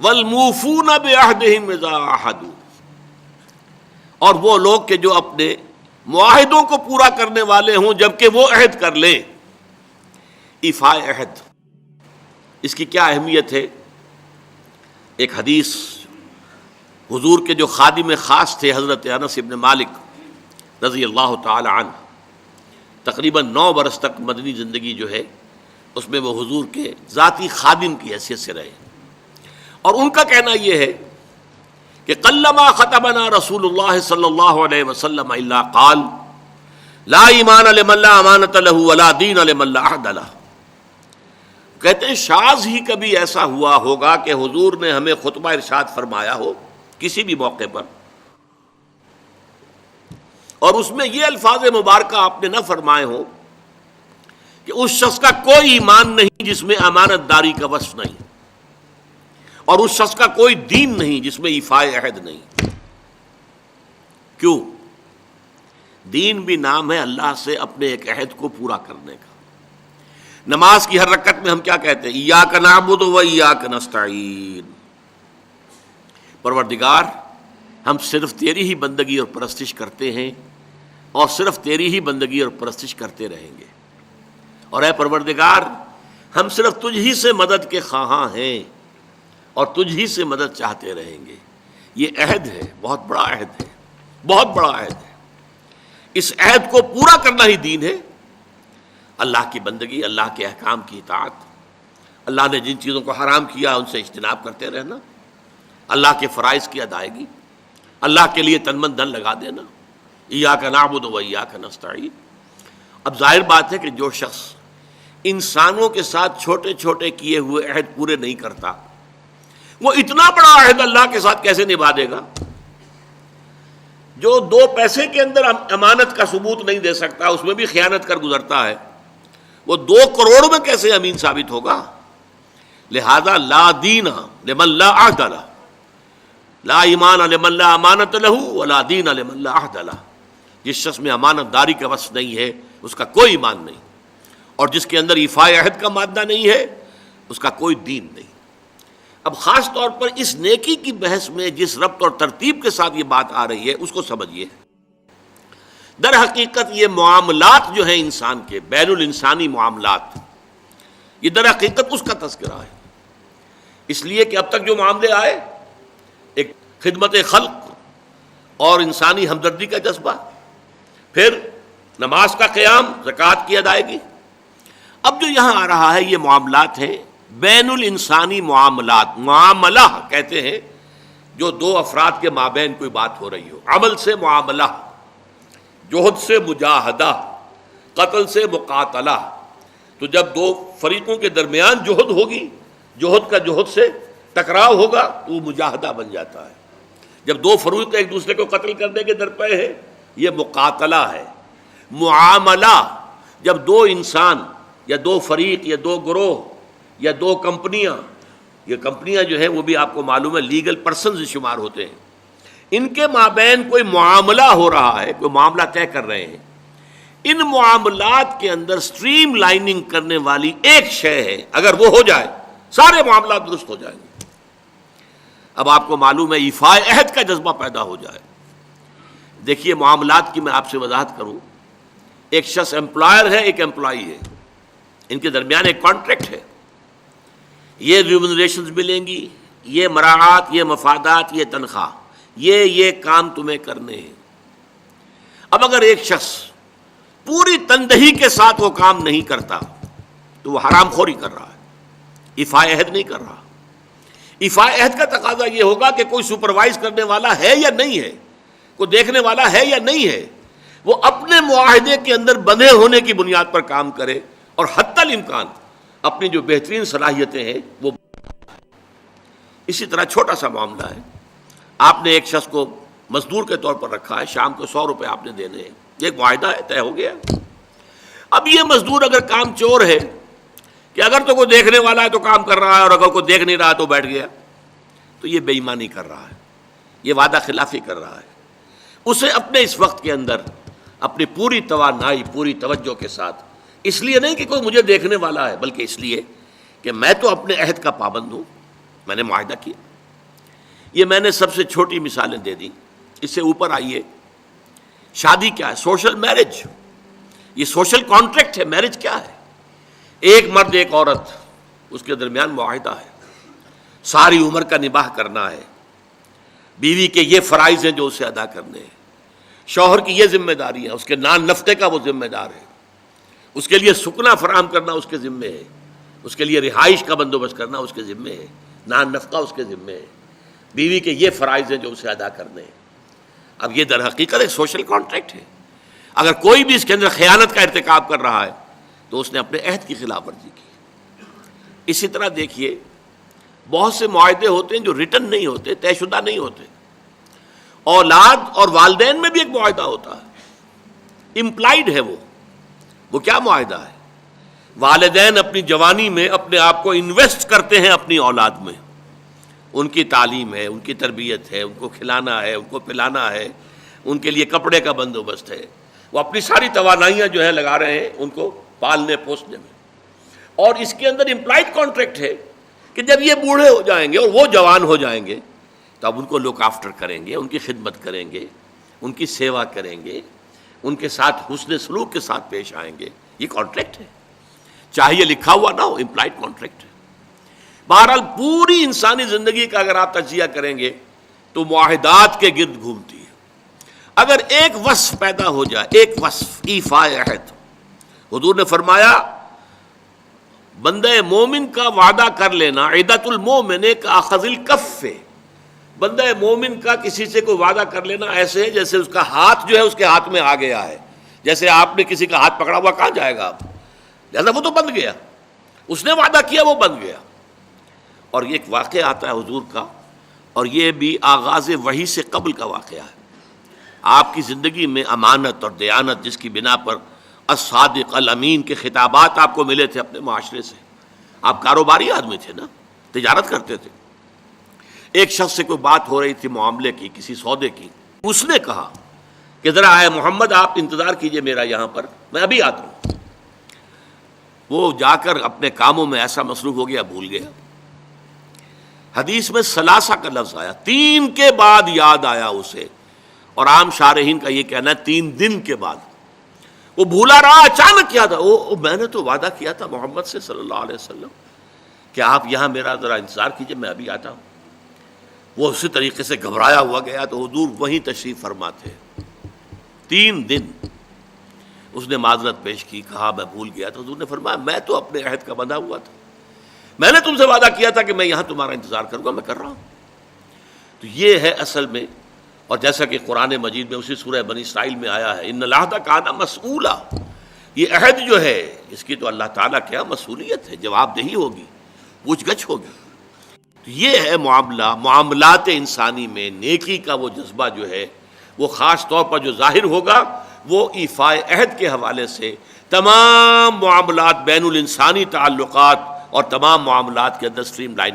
والموفون بعہدہم اذا عاہدوا، اور وہ لوگ کہ جو اپنے معاہدوں کو پورا کرنے والے ہوں جبکہ وہ عہد کر لیں. ایفاء عہد، اس کی کیا اہمیت ہے؟ ایک حدیث حضور کے جو خادم خاص تھے حضرت انس ابن مالک رضی اللہ تعالی عنہ، تقریباً 9 برس تک مدنی زندگی جو ہے اس میں وہ حضور کے ذاتی خادم کی حیثیت سے رہے، اور ان کا کہنا یہ ہے کہ قلما خطبنا رسول اللہ صلی اللہ علیہ وسلم الا قال لا ایمان لمن لا امانۃ له ولا دین لمن لا عہد له. کہتے ہیں شاذ ہی کبھی ایسا ہوا ہوگا کہ حضور نے ہمیں خطبہ ارشاد فرمایا ہو کسی بھی موقع پر، اور اس میں یہ الفاظ مبارکہ آپ نے نہ فرمائے ہو کہ اس شخص کا کوئی ایمان نہیں جس میں امانت داری کا وصف نہیں، اور اس شخص کا کوئی دین نہیں جس میں ایفاء عہد نہیں. کیوں؟ دین بھی نام ہے اللہ سے اپنے ایک عہد کو پورا کرنے کا. نماز کی ہر رکعت میں ہم کیا کہتے ہیں؟ ایاک نعبد و ایاک نستعین. پروردگار ہم صرف تیری ہی بندگی اور پرستش کرتے ہیں، اور صرف تیری ہی بندگی اور پرستش کرتے رہیں گے، اور اے پروردگار ہم صرف تجھ ہی سے مدد کے خواہاں ہیں اور تجھ ہی سے مدد چاہتے رہیں گے. یہ عہد ہے، بہت بڑا عہد ہے، بہت بڑا عہد ہے. اس عہد کو پورا کرنا ہی دین ہے. اللہ کی بندگی، اللہ کے احکام کی اطاعت، اللہ نے جن چیزوں کو حرام کیا ان سے اجتناب کرتے رہنا، اللہ کے فرائض کی ادائیگی، اللہ کے لیے تن من دھن لگا دینا. ایاک نعبد و ایاک نستعین. اب ظاہر بات ہے کہ جو شخص انسانوں کے ساتھ چھوٹے چھوٹے کیے ہوئے عہد پورے نہیں کرتا، وہ اتنا بڑا عہد اللہ کے ساتھ کیسے نبھا دے گا؟ جو 2 پیسے کے اندر امانت کا ثبوت نہیں دے سکتا، اس میں بھی خیانت کر گزرتا ہے، وہ 2 کروڑ میں کیسے امین ثابت ہوگا؟ لہذا لا دین لمن لا عہد لہ، لا ایمان لمن لا امانۃ لہ ولا دین لمن لا عہد لہ. جس شخص میں امانت داری کا وصف نہیں ہے اس کا کوئی ایمان نہیں، اور جس کے اندر ایفاء عہد کا مادہ نہیں ہے اس کا کوئی دین نہیں. اب خاص طور پر اس نیکی کی بحث میں جس ربط اور ترتیب کے ساتھ یہ بات آ رہی ہے اس کو سمجھیے. در حقیقت یہ معاملات جو ہیں انسان کے، بین الانسانی معاملات، یہ در حقیقت اس کا تذکرہ ہے. اس لیے کہ اب تک جو معاملے آئے، ایک خدمت خلق اور انسانی ہمدردی کا جذبہ، پھر نماز کا قیام، زکوٰۃ کی ادائیگی. اب جو یہاں آ رہا ہے یہ معاملات ہیں بین الانسانی معاملات. معاملہ کہتے ہیں جو 2 افراد کے مابین کوئی بات ہو رہی ہو. عمل سے معاملہ، جوہد سے مجاہدہ، قتل سے مقاتلہ. تو جب 2 فریقوں کے درمیان جوہد ہوگی، جوہد کا جوہد سے ٹکراؤ ہوگا تو وہ مجاہدہ بن جاتا ہے. جب 2 فریق ایک دوسرے کو قتل کرنے کے درپے ہیں یہ مقاتلہ ہے. معاملہ جب 2 انسان یا 2 فریق یا 2 گروہ یا 2 کمپنیاں، یہ کمپنیاں جو ہیں وہ بھی آپ کو معلوم ہے لیگل پرسنز شمار ہوتے ہیں، ان کے مابین کوئی معاملہ ہو رہا ہے، کوئی معاملہ طے کر رہے ہیں. ان معاملات کے اندر سٹریم لائننگ کرنے والی ایک شے ہے، اگر وہ ہو جائے سارے معاملات درست ہو جائیں گے. اب آپ کو معلوم ہے ایفاء عہد کا جذبہ پیدا ہو جائے. دیکھیے معاملات کی میں آپ سے وضاحت کروں. ایک شخص امپلائر ہے، ایک امپلائی ہے، ان کے درمیان ایک کانٹریکٹ ہے. یہ ریمونریشنز ملیں گی، یہ مراعات، یہ مفادات، یہ تنخواہ، یہ کام تمہیں کرنے ہیں. اب اگر ایک شخص پوری تندہی کے ساتھ وہ کام نہیں کرتا تو وہ حرام خوری کر رہا ہے، ایفاء عہد نہیں کر رہا. ایفاء عہد کا تقاضا یہ ہوگا کہ کوئی سپروائز کرنے والا ہے یا نہیں ہے، کوئی دیکھنے والا ہے یا نہیں ہے، وہ اپنے معاہدے کے اندر بندھے ہونے کی بنیاد پر کام کرے، اور حتی الامکان اپنی جو بہترین صلاحیتیں ہیں وہ. اسی طرح چھوٹا سا معاملہ ہے، آپ نے ایک شخص کو مزدور کے طور پر رکھا ہے، شام کو 100 روپے آپ نے دینے ہیں، یہ ایک معاہدہ ہے، طے ہو گیا. اب یہ مزدور اگر کام چور ہے کہ اگر تو کوئی دیکھنے والا ہے تو کام کر رہا ہے، اور اگر کوئی دیکھ نہیں رہا تو بیٹھ گیا، تو یہ بے ایمانی کر رہا ہے، یہ وعدہ خلافی کر رہا ہے. اسے اپنے اس وقت کے اندر اپنی پوری توانائی، پوری توجہ کے ساتھ، اس لیے نہیں کہ کوئی مجھے دیکھنے والا ہے، بلکہ اس لیے کہ میں تو اپنے عہد کا پابند ہوں، میں نے معاہدہ کیا، یہ میں نے سب سے چھوٹی مثالیں دے دی. اس سے اوپر آئیے. شادی کیا ہے؟ Social marriage. یہ سوشل کانٹریکٹ ہے. میرج کیا ہے؟ ایک مرد ایک عورت، اس کے درمیان معاہدہ ہے، ساری عمر کا نباہ کرنا ہے. بیوی کے یہ فرائض ہیں جو اسے ادا کرنے ہیں، شوہر کی یہ ذمہ داری ہے، اس کے نان نفقے کا وہ ذمہ دار ہے، اس کے لیے سکنا فراہم کرنا اس کے ذمے ہے، اس کے لیے رہائش کا بندوبست کرنا اس کے ذمے ہے، نان نفقہ اس کے ذمے ہے. بیوی کے یہ فرائض ہیں جو اسے ادا کرنے ہیں. اب یہ در حقیقت ایک سوشل کانٹریکٹ ہے. اگر کوئی بھی اس کے اندر خیانت کا ارتکاب کر رہا ہے تو اس نے اپنے عہد کی خلاف ورزی کی. اسی طرح دیکھیے بہت سے معاہدے ہوتے ہیں جو ریٹن نہیں ہوتے، طے شدہ نہیں ہوتے. اولاد اور والدین میں بھی ایک معاہدہ ہوتا ہے، امپلائڈ ہے. وہ کیا معاہدہ ہے؟ والدین اپنی جوانی میں اپنے آپ کو انویسٹ کرتے ہیں اپنی اولاد میں. ان کی تعلیم ہے، ان کی تربیت ہے، ان کو کھلانا ہے، ان کو پلانا ہے، ان کے لیے کپڑے کا بندوبست ہے. وہ اپنی ساری توانائیاں جو ہے لگا رہے ہیں ان کو پالنے پوسنے میں. اور اس کے اندر امپلائڈ کانٹریکٹ ہے کہ جب یہ بوڑھے ہو جائیں گے اور وہ جوان ہو جائیں گے تو اب ان کو لک آفٹر کریں گے، ان کی خدمت کریں گے، ان کی سیوا کریں گے، ان کے ساتھ حسن سلوک کے ساتھ پیش آئیں گے. یہ کانٹریکٹ ہے، چاہے یہ لکھا ہوا نہ ہو، امپلائڈ کانٹریکٹ ہے. بہرحال پوری انسانی زندگی کا اگر آپ تجزیہ کریں گے تو معاہدات کے گرد گھومتی ہے. اگر ایک وصف پیدا ہو جائے، ایک وصف ایفاء عہد، حضور نے فرمایا بندہ مومن کا وعدہ کر لینا عدت المومن کا اخذ الکف. بندہ مومن کا کسی سے کوئی وعدہ کر لینا ایسے ہے جیسے اس کا ہاتھ جو ہے اس کے ہاتھ میں آ گیا ہے. جیسے آپ نے کسی کا ہاتھ پکڑا ہوا کہاں جائے گا آپ؟ لہذا وہ تو بند گیا، اس نے وعدہ کیا وہ بند گیا. اور یہ ایک واقعہ آتا ہے حضور کا، اور یہ بھی آغاز وحی سے قبل کا واقعہ ہے. آپ کی زندگی میں امانت اور دیانت جس کی بنا پر الصادق الامین کے خطابات آپ کو ملے تھے اپنے معاشرے سے. آپ کاروباری آدمی تھے نا، تجارت کرتے تھے. ایک شخص سے کوئی بات ہو رہی تھی معاملے کی، کسی سودے کی. اس نے کہا کہ ذرا آئے محمد آپ انتظار کیجئے میرا یہاں پر، میں ابھی آتا ہوں. وہ جا کر اپنے کاموں میں ایسا مصروف ہو گیا بھول گیا. حدیث میں ثلاثہ کا لفظ آیا، 3 کے بعد یاد آیا اسے، اور عام شارحین کا یہ کہنا ہے 3 دن کے بعد. وہ بھولا رہا، اچانک یاد آیا، میں نے تو وعدہ کیا تھا محمد سے صلی اللہ علیہ وسلم کہ آپ یہاں میرا ذرا انتظار کیجئے میں ابھی آتا ہوں. وہ اسی طریقے سے گھبرایا ہوا گیا تو حضور وہیں تشریف فرما تھے. 3 دن اس نے معذرت پیش کی، کہا میں بھول گیا. تو حضور نے فرمایا میں تو اپنے عہد کا بندھا ہوا تھا، میں نے تم سے وعدہ کیا تھا کہ میں یہاں تمہارا انتظار کروں گا، میں کر رہا ہوں. تو یہ ہے اصل میں. اور جیسا کہ قرآن مجید میں اسی سورہ بنی اسرائیل میں آیا ہے ان العہد کان مسئولا، یہ عہد جو ہے اس کی تو اللہ تعالیٰ کیا مسئولیت ہے، جواب دہی ہوگی، پوچھ گچھ ہوگی. تو یہ ہے معاملات انسانی میں نیکی کا وہ جذبہ جو ہے وہ خاص طور پر جو ظاہر ہوگا وہ ایفاء عہد کے حوالے سے تمام معاملات بین الانسانی تعلقات اور تمام معاملات کے اندر سٹریم لائننگ